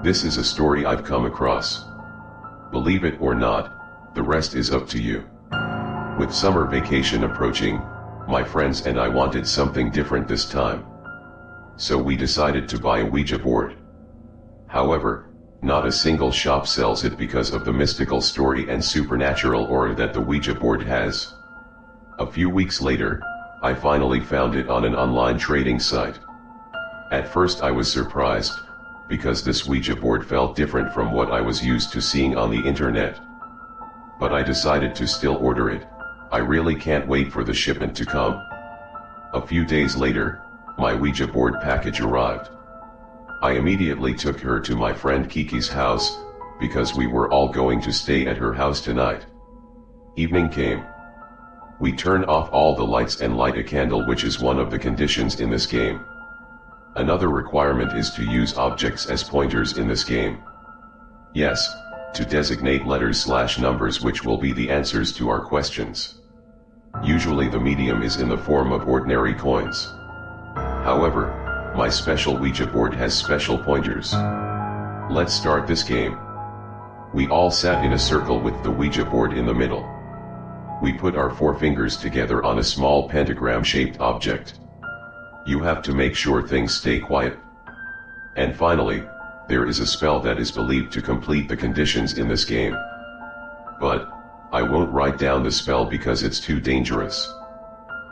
This is a story I've come across. Believe it or not, the rest is up to you. With summer vacation approaching, my friends and I wanted something different this time. So we decided to buy a Ouija board. However, not a single shop sells it because of the mystical story and supernatural aura that the Ouija board has. A few weeks later, I finally found it on an online trading site. At first I was surprised, because this Ouija board felt different from what I was used to seeing on the internet. But I decided to still order it. I really can't wait for the shipment to come. A few days later, my Ouija board package arrived. I immediately took her to my friend Kiki's house, because we were all going to stay at her house tonight. Evening came. We turn off all the lights and light a candle, which is one of the conditions in this game. Another requirement is to use objects as pointers in this game. Yes, to designate letters/numbers which will be the answers to our questions. Usually the medium is in the form of ordinary coins. However, my special Ouija board has special pointers. Let's start this game. We all sat in a circle with the Ouija board in the middle. We put our 4 fingers together on a small pentagram-shaped object. You have to make sure things stay quiet. And finally, there is a spell that is believed to complete the conditions in this game. But, I won't write down the spell because it's too dangerous.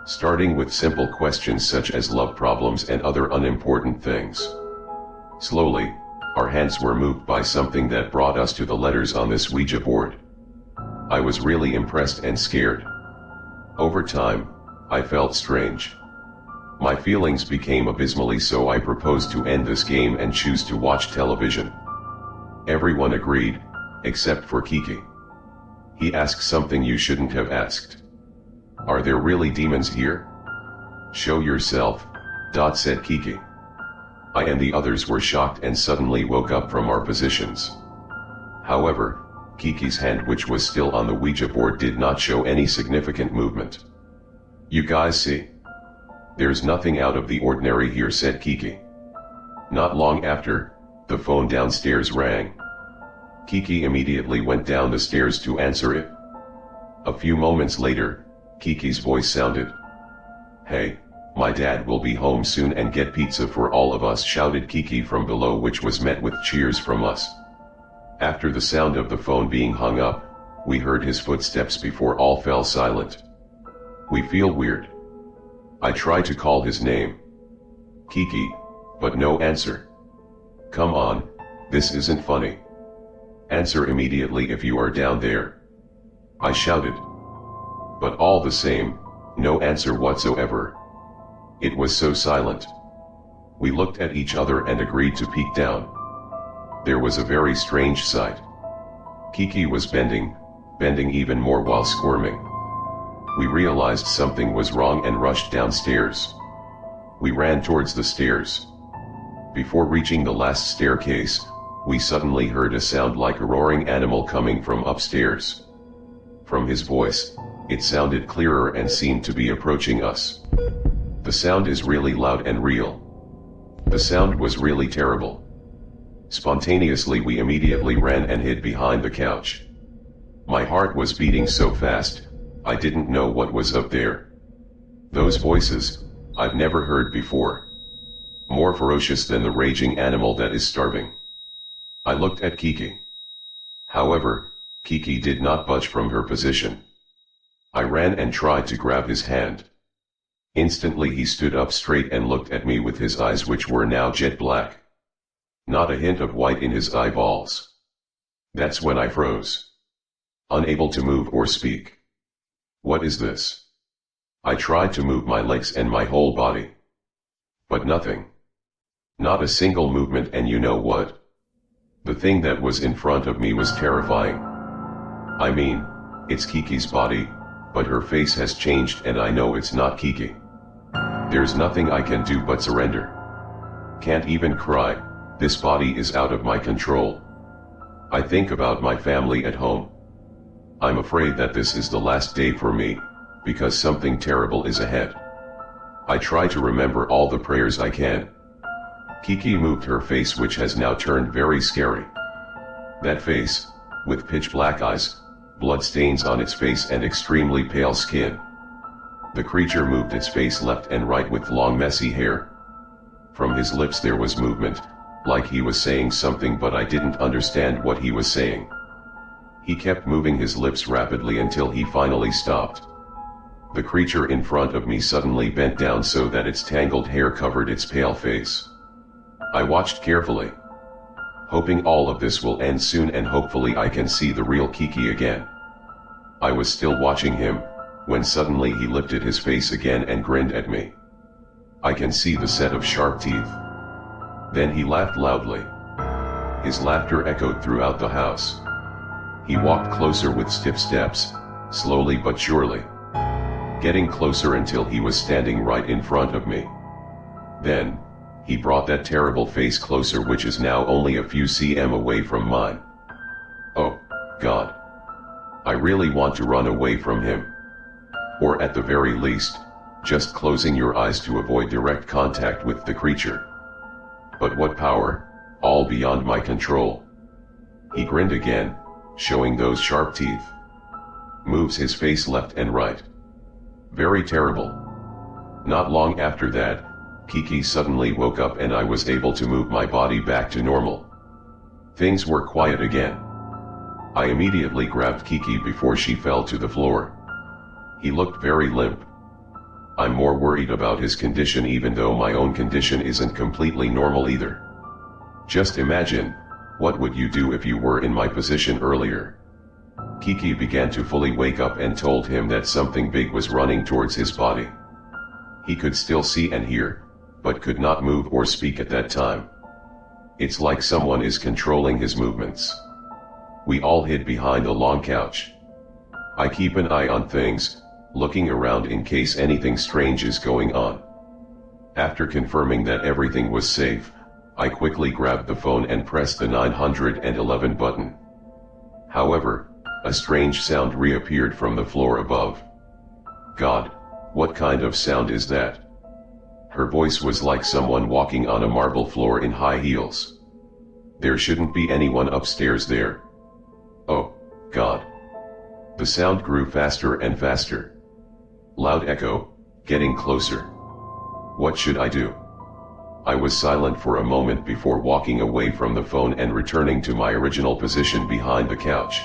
Starting with simple questions such as love problems and other unimportant things. Slowly, our hands were moved by something that brought us to the letters on this Ouija board. I was really impressed and scared. Over time, I felt strange. My feelings became abysmally, so I proposed to end this game and choose to watch television. Everyone agreed, except for Kiki. He asked something you shouldn't have asked. Are there really demons here? Show yourself, said Kiki. I and the others were shocked and suddenly woke up from our positions. However, Kiki's hand, which was still on the Ouija board, did not show any significant movement. You guys see? There's nothing out of the ordinary here, said Kiki. Not long after, the phone downstairs rang. Kiki immediately went down the stairs to answer it. A few moments later, Kiki's voice sounded. Hey, my dad will be home soon and get pizza for all of us, shouted Kiki from below, which was met with cheers from us. After the sound of the phone being hung up, we heard his footsteps before all fell silent. We feel weird. I try to call his name. Kiki, but no answer. Come on, this isn't funny. Answer immediately if you are down there, I shouted. But all the same, no answer whatsoever. It was so silent. We looked at each other and agreed to peek down. There was a very strange sight. Kiki was bending even more while squirming. We realized something was wrong and rushed downstairs. We ran towards the stairs. Before reaching the last staircase, we suddenly heard a sound like a roaring animal coming from upstairs. From his voice, it sounded clearer and seemed to be approaching us. The sound is really loud and real. The sound was really terrible. Spontaneously we immediately ran and hid behind the couch. My heart was beating so fast, I didn't know what was up there. Those voices, I've never heard before. More ferocious than the raging animal that is starving. I looked at Kiki. However, Kiki did not budge from her position. I ran and tried to grab his hand. Instantly he stood up straight and looked at me with his eyes, which were now jet black. Not a hint of white in his eyeballs. That's when I froze. Unable to move or speak. What is this? I tried to move my legs and my whole body. But nothing. Not a single movement, and you know what? The thing that was in front of me was terrifying. I mean, it's Kiki's body, but her face has changed and I know it's not Kiki. There's nothing I can do but surrender. Can't even cry, this body is out of my control. I think about my family at home. I'm afraid that this is the last day for me, because something terrible is ahead. I try to remember all the prayers I can. Kiki moved her face, which has now turned very scary. That face, with pitch black eyes, blood stains on its face and extremely pale skin. The creature moved its face left and right with long messy hair. From his lips there was movement, like he was saying something, but I didn't understand what he was saying. He kept moving his lips rapidly until he finally stopped. The creature in front of me suddenly bent down so that its tangled hair covered its pale face. I watched carefully, hoping all of this will end soon and hopefully I can see the real Kiki again. I was still watching him, when suddenly he lifted his face again and grinned at me. I can see the set of sharp teeth. Then he laughed loudly. His laughter echoed throughout the house. He walked closer with stiff steps, slowly but surely, getting closer until he was standing right in front of me. Then, he brought that terrible face closer, which is now only a few cm away from mine. Oh, God. I really want to run away from him. Or at the very least, just closing your eyes to avoid direct contact with the creature. But what power, all beyond my control. He grinned again, showing those sharp teeth. Moves his face left and right. Very terrible. Not long after that, Kiki suddenly woke up and I was able to move my body back to normal. Things were quiet again. I immediately grabbed Kiki before she fell to the floor. He looked very limp. I'm more worried about his condition, even though my own condition isn't completely normal either. Just imagine, what would you do if you were in my position earlier? Kiki began to fully wake up and told him that something big was running towards his body. He could still see and hear, but could not move or speak at that time. It's like someone is controlling his movements. We all hid behind a long couch. I keep an eye on things, looking around in case anything strange is going on. After confirming that everything was safe, I quickly grabbed the phone and pressed the 911 button. However, a strange sound reappeared from the floor above. God, what kind of sound is that? Her voice was like someone walking on a marble floor in high heels. There shouldn't be anyone upstairs there. Oh, God. The sound grew faster and faster. Loud echo, getting closer. What should I do? I was silent for a moment before walking away from the phone and returning to my original position behind the couch.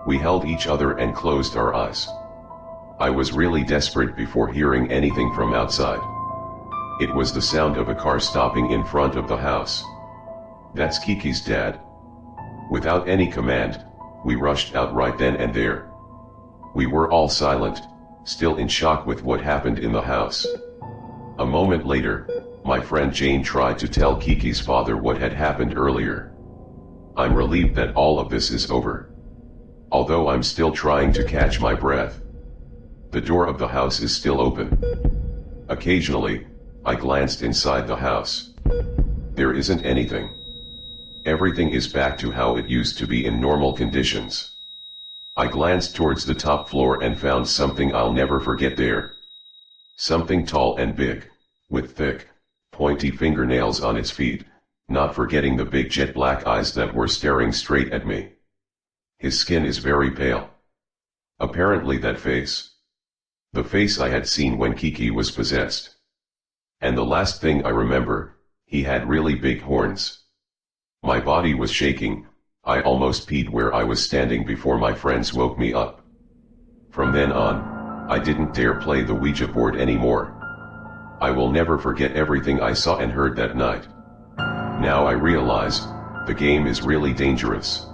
We held each other and closed our eyes. I was really desperate before hearing anything from outside. It was the sound of a car stopping in front of the house. That's Kiki's dad. Without any command, we rushed out right then and there. We were all silent, still in shock with what happened in the house. A moment later, my friend Jane tried to tell Kiki's father what had happened earlier. I'm relieved that all of this is over. Although I'm still trying to catch my breath. The door of the house is still open. Occasionally, I glanced inside the house. There isn't anything. Everything is back to how it used to be in normal conditions. I glanced towards the top floor and found something I'll never forget there. Something tall and big, with thick, pointy fingernails on its feet, not forgetting the big jet black eyes that were staring straight at me. His skin is very pale. Apparently that face. The face I had seen when Kiki was possessed. And the last thing I remember, he had really big horns. My body was shaking, I almost peed where I was standing before my friends woke me up. From then on, I didn't dare play the Ouija board anymore. I will never forget everything I saw and heard that night. Now I realize, the game is really dangerous.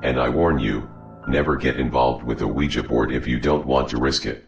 And I warn you, never get involved with a Ouija board if you don't want to risk it.